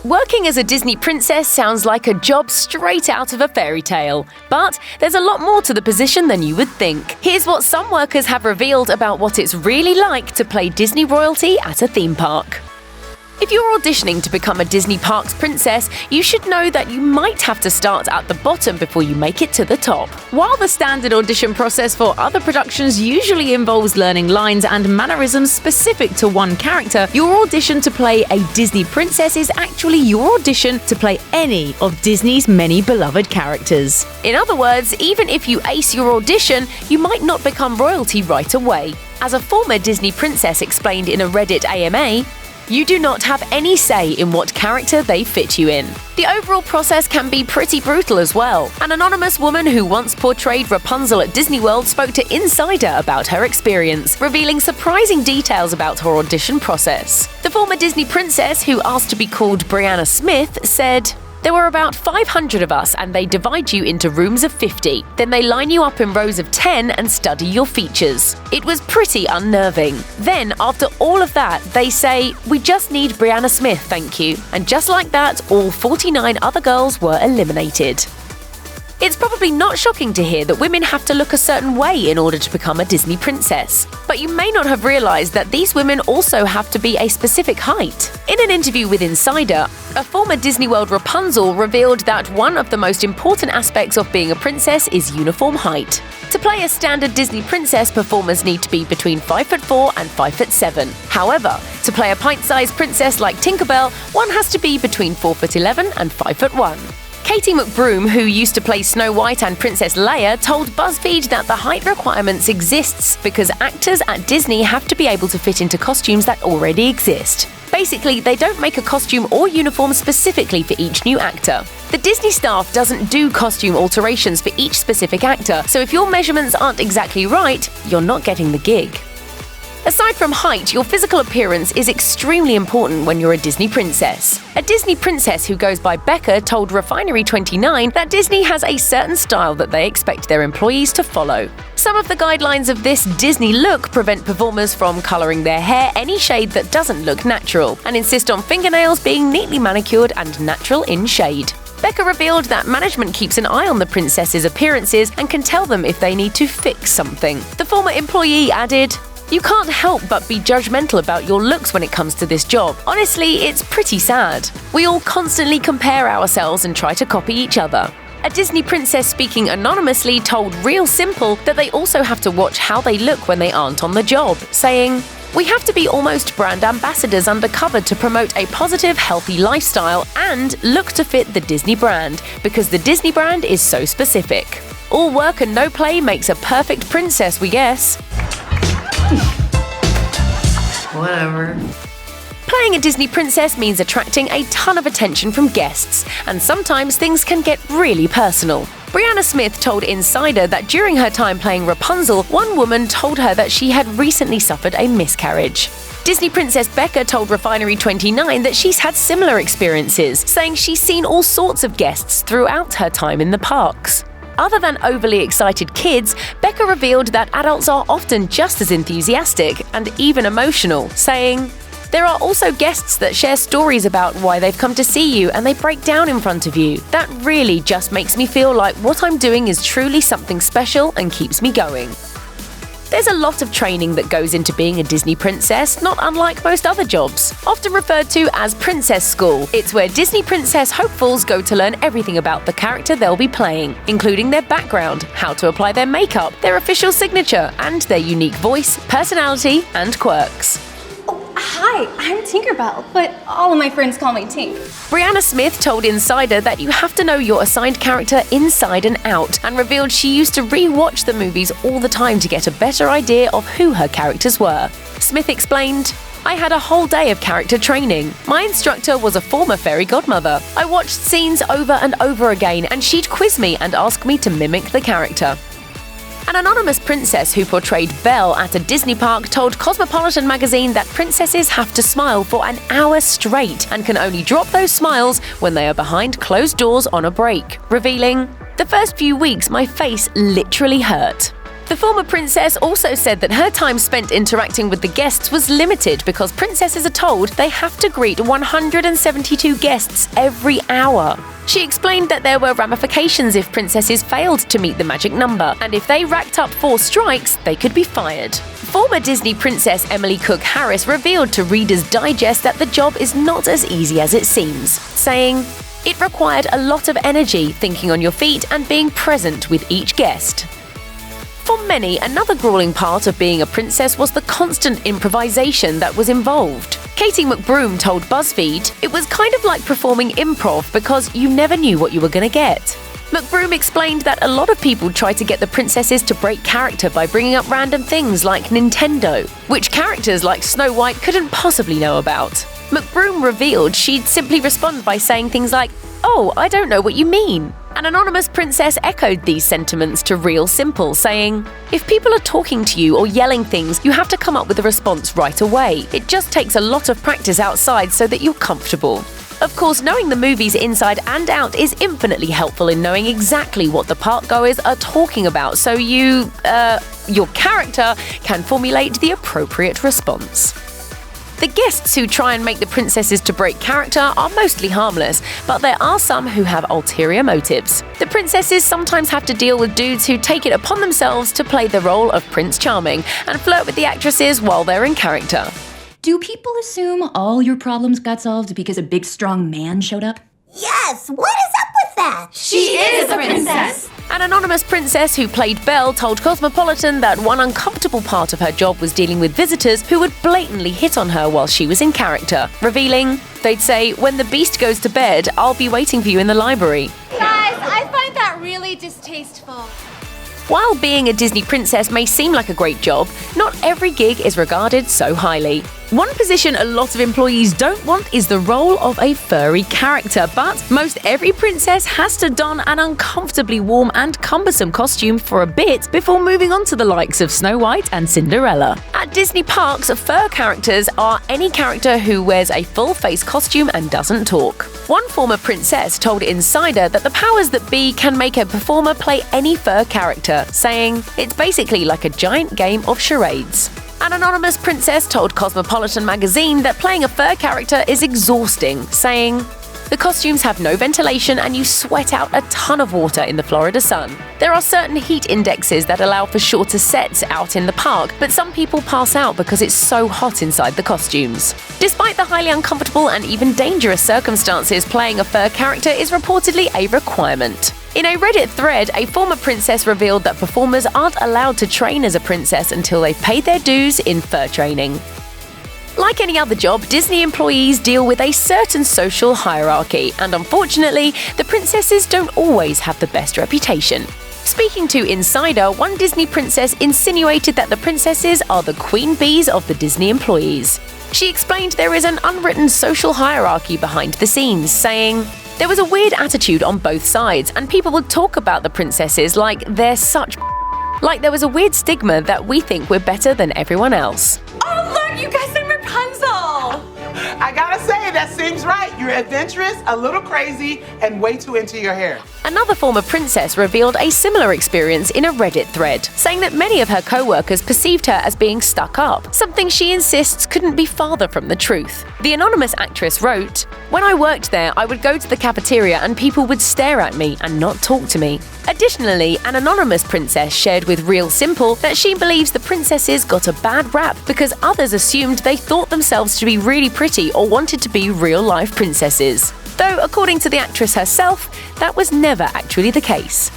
Working as a Disney princess sounds like a job straight out of a fairy tale, but there's a lot more to the position than you would think. Here's what some workers have revealed about what it's really like to play Disney royalty at a theme park. If you're auditioning to become a Disney Parks princess, you should know that you might have to start at the bottom before you make it to the top. While the standard audition process for other productions usually involves learning lines and mannerisms specific to one character, your audition to play a Disney princess is actually your audition to play any of Disney's many beloved characters. In other words, even if you ace your audition, you might not become royalty right away. As a former Disney princess explained in a Reddit AMA, you do not have any say in what character they fit you in. The overall process can be pretty brutal as well. An anonymous woman who once portrayed Rapunzel at Disney World spoke to Insider about her experience, revealing surprising details about her audition process. The former Disney princess, who asked to be called Brianna Smith, said, "There were about 500 of us and they divide you into rooms of 50. Then they line you up in rows of 10 and study your features. It was pretty unnerving. Then, after all of that, they say, 'We just need Brianna Smith, thank you.' And just like that, all 49 other girls were eliminated." It's probably not shocking to hear that women have to look a certain way in order to become a Disney princess. But you may not have realized that these women also have to be a specific height. In an interview with Insider, a former Disney World Rapunzel revealed that one of the most important aspects of being a princess is uniform height. To play a standard Disney princess, performers need to be between 5'4" and 5'7". However, to play a pint-sized princess like Tinkerbell, one has to be between 4'11" and 5'1". Katie McBroom, who used to play Snow White and Princess Leia, told BuzzFeed that the height requirements exists because actors at Disney have to be able to fit into costumes that already exist. Basically, they don't make a costume or uniform specifically for each new actor. The Disney staff doesn't do costume alterations for each specific actor, so if your measurements aren't exactly right, you're not getting the gig. Aside from height, your physical appearance is extremely important when you're a Disney princess. A Disney princess who goes by Becca told Refinery29 that Disney has a certain style that they expect their employees to follow. Some of the guidelines of this Disney look prevent performers from coloring their hair any shade that doesn't look natural, and insist on fingernails being neatly manicured and natural in shade. Becca revealed that management keeps an eye on the princesses' appearances and can tell them if they need to fix something. The former employee added, "You can't help but be judgmental about your looks when it comes to this job. Honestly, it's pretty sad. We all constantly compare ourselves and try to copy each other." A Disney princess speaking anonymously told Real Simple that they also have to watch how they look when they aren't on the job, saying, "We have to be almost brand ambassadors undercover to promote a positive, healthy lifestyle and look to fit the Disney brand, because the Disney brand is so specific. All work and no play makes a perfect princess, we guess." Whatever. Playing a Disney princess means attracting a ton of attention from guests, and sometimes things can get really personal. Brianna Smith told Insider that during her time playing Rapunzel, one woman told her that she had recently suffered a miscarriage. Disney princess Becca told Refinery29 that she's had similar experiences, saying she's seen all sorts of guests throughout her time in the parks. Other than overly excited kids, Becca revealed that adults are often just as enthusiastic and even emotional, saying, "There are also guests that share stories about why they've come to see you and they break down in front of you. That really just makes me feel like what I'm doing is truly something special and keeps me going." There's a lot of training that goes into being a Disney princess, not unlike most other jobs. Often referred to as Princess School, it's where Disney princess hopefuls go to learn everything about the character they'll be playing, including their background, how to apply their makeup, their official signature, and their unique voice, personality, and quirks. Hi, I'm Tinkerbell, but all of my friends call me Tink. Brianna Smith told Insider that you have to know your assigned character inside and out, and revealed she used to re-watch the movies all the time to get a better idea of who her characters were. Smith explained, "I had a whole day of character training. My instructor was a former fairy godmother. I watched scenes over and over again, and she'd quiz me and ask me to mimic the character." An anonymous princess who portrayed Belle at a Disney park told Cosmopolitan magazine that princesses have to smile for an hour straight and can only drop those smiles when they are behind closed doors on a break, revealing, "The first few weeks my face literally hurt." The former princess also said that her time spent interacting with the guests was limited because princesses are told they have to greet 172 guests every hour. She explained that there were ramifications if princesses failed to meet the magic number, and if they racked up 4 strikes, they could be fired. Former Disney princess Emily Cook Harris revealed to Reader's Digest that the job is not as easy as it seems, saying, "It required a lot of energy, thinking on your feet and being present with each guest." For many, another grueling part of being a princess was the constant improvisation that was involved. Katie McBroom told BuzzFeed, "It was kind of like performing improv because you never knew what you were going to get." McBroom explained that a lot of people try to get the princesses to break character by bringing up random things like Nintendo, which characters like Snow White couldn't possibly know about. McBroom revealed she'd simply respond by saying things like, "Oh, I don't know what you mean." An anonymous princess echoed these sentiments to Real Simple, saying, "If people are talking to you or yelling things, you have to come up with a response right away. It just takes a lot of practice outside so that you're comfortable." Of course, knowing the movies inside and out is infinitely helpful in knowing exactly what the park-goers are talking about, so your character can formulate the appropriate response. The guests who try and make the princesses to break character are mostly harmless, but there are some who have ulterior motives. The princesses sometimes have to deal with dudes who take it upon themselves to play the role of Prince Charming and flirt with the actresses while they're in character. Do people assume all your problems got solved because a big, strong man showed up? Yes, what is up with that? She is a princess! An anonymous princess who played Belle told Cosmopolitan that one uncomfortable part of her job was dealing with visitors who would blatantly hit on her while she was in character, revealing, they'd say, "When the beast goes to bed, I'll be waiting for you in the library." Guys, I find that really distasteful. While being a Disney princess may seem like a great job, not every gig is regarded so highly. One position a lot of employees don't want is the role of a furry character, but most every princess has to don an uncomfortably warm and cumbersome costume for a bit before moving on to the likes of Snow White and Cinderella. At Disney parks, fur characters are any character who wears a full-face costume and doesn't talk. One former princess told Insider that the powers that be can make a performer play any fur character, saying, "It's basically like a giant game of charades." An anonymous princess told Cosmopolitan magazine that playing a fur character is exhausting, saying, "The costumes have no ventilation and you sweat out a ton of water in the Florida sun. There are certain heat indexes that allow for shorter sets out in the park, but some people pass out because it's so hot inside the costumes." Despite the highly uncomfortable and even dangerous circumstances, playing a fur character is reportedly a requirement. In a Reddit thread, a former princess revealed that performers aren't allowed to train as a princess until they've paid their dues in fur training. Like any other job, Disney employees deal with a certain social hierarchy, and unfortunately, the princesses don't always have the best reputation. Speaking to Insider, one Disney princess insinuated that the princesses are the queen bees of the Disney employees. She explained there is an unwritten social hierarchy behind the scenes, saying, "There was a weird attitude on both sides, and people would talk about the princesses like they're such like there was a weird stigma that we think we're better than everyone else." Oh, look, you guys are Rapunzel! I gotta say, that seems right. You're adventurous, a little crazy, and way too into your hair. Another former princess revealed a similar experience in a Reddit thread, saying that many of her co-workers perceived her as being stuck up, something she insists couldn't be farther from the truth. The anonymous actress wrote, "When I worked there, I would go to the cafeteria and people would stare at me and not talk to me." Additionally, an anonymous princess shared with Real Simple that she believes the princesses got a bad rap because others assumed they thought themselves to be really pretty or wanted to be real-life princesses. Though, according to the actress herself, that was never actually the case.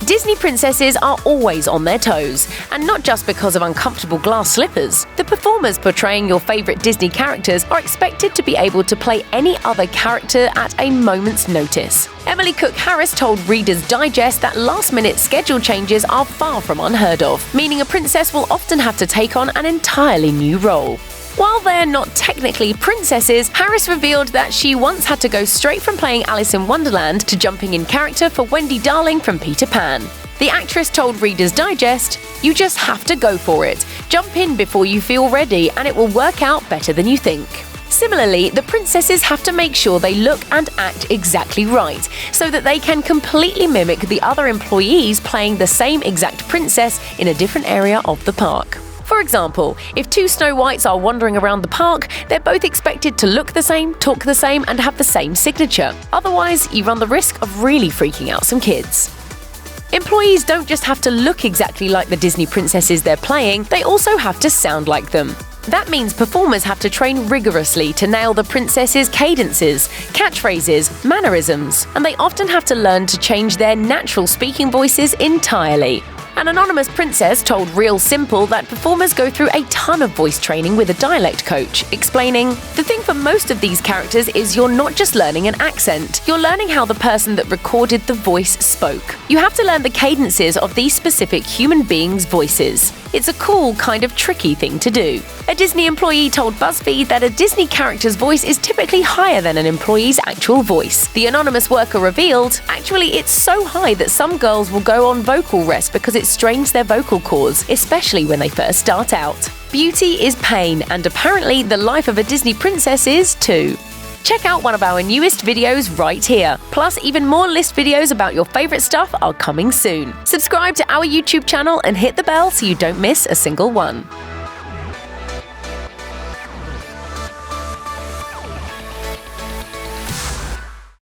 Disney princesses are always on their toes, and not just because of uncomfortable glass slippers. The performers portraying your favorite Disney characters are expected to be able to play any other character at a moment's notice. Emily Cook Harris told Reader's Digest that last-minute schedule changes are far from unheard of, meaning a princess will often have to take on an entirely new role. While they're not technically princesses, Harris revealed that she once had to go straight from playing Alice in Wonderland to jumping in character for Wendy Darling from Peter Pan. The actress told Reader's Digest, "You just have to go for it. Jump in before you feel ready and it will work out better than you think." Similarly, the princesses have to make sure they look and act exactly right, so that they can completely mimic the other employees playing the same exact princess in a different area of the park. For example, if two Snow Whites are wandering around the park, they're both expected to look the same, talk the same, and have the same signature. Otherwise, you run the risk of really freaking out some kids. Employees don't just have to look exactly like the Disney princesses they're playing, they also have to sound like them. That means performers have to train rigorously to nail the princesses' cadences, catchphrases, mannerisms, and they often have to learn to change their natural speaking voices entirely. An anonymous princess told Real Simple that performers go through a ton of voice training with a dialect coach, explaining, "The thing for most of these characters is you're not just learning an accent, you're learning how the person that recorded the voice spoke. You have to learn the cadences of these specific human beings' voices. It's a cool, kind of tricky thing to do." A Disney employee told BuzzFeed that a Disney character's voice is typically higher than an employee's actual voice. The anonymous worker revealed, "Actually, it's so high that some girls will go on vocal rest because it strains their vocal cords, especially when they first start out." Beauty is pain, and apparently the life of a Disney princess is too. Check out one of our newest videos right here. Plus, even more list videos about your favorite stuff are coming soon. Subscribe to our YouTube channel and hit the bell so you don't miss a single one.